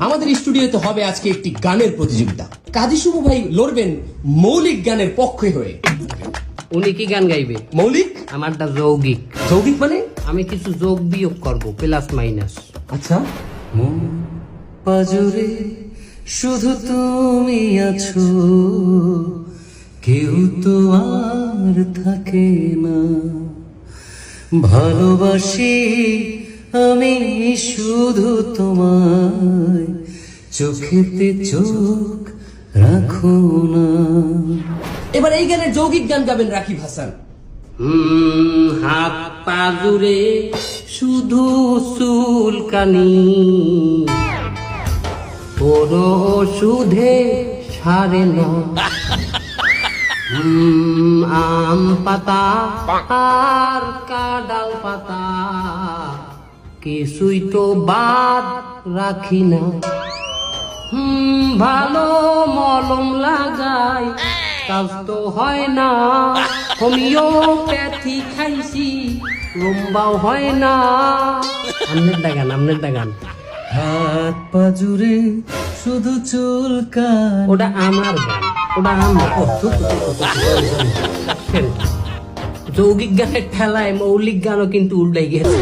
আমাদের স্টুডিওতে হবে আজকে একটি গানের প্রতিযোগিতা। কাজী শুভ ভাই লড়বেন মৌলিক গানের পক্ষে হয়ে। উনি কি গান গাইবে? মৌলিক? আমারটা যৌগিক। যৌগিক মানে? আমি কিছু যোগ বিয়োগ করব, প্লাস মাইনাস। আচ্ছা। পাজরে শুধু তুমি আছো, কেউ তো আর থাকে না। ভালোবাসি আমি শুধু তোমায়, চোখেতে চোখ রাখো না। এবার এই গানের যৌগিক গান গাবেন রাকিব হাসান। হাত পা জুড়ে শুধু চুলকানি, কোনো ওষুধে সারে না। আম পাতা আর কাঁঠাল পাতা কিছুই তো বাদ রাখি না। ভালো মলম লাগাই কাজ তো হয় না, হোমিওপ্যাথি খাইছি লম্বাও হয় না। আমনের ডাগান হাত পা জুড়ে শুধু চুলকানি। ওটা আমার গান, ওটা আমার। যৌগিক গানের ঠেলায় মৌলিক গানও কিন্তু উল্টাই গেছে।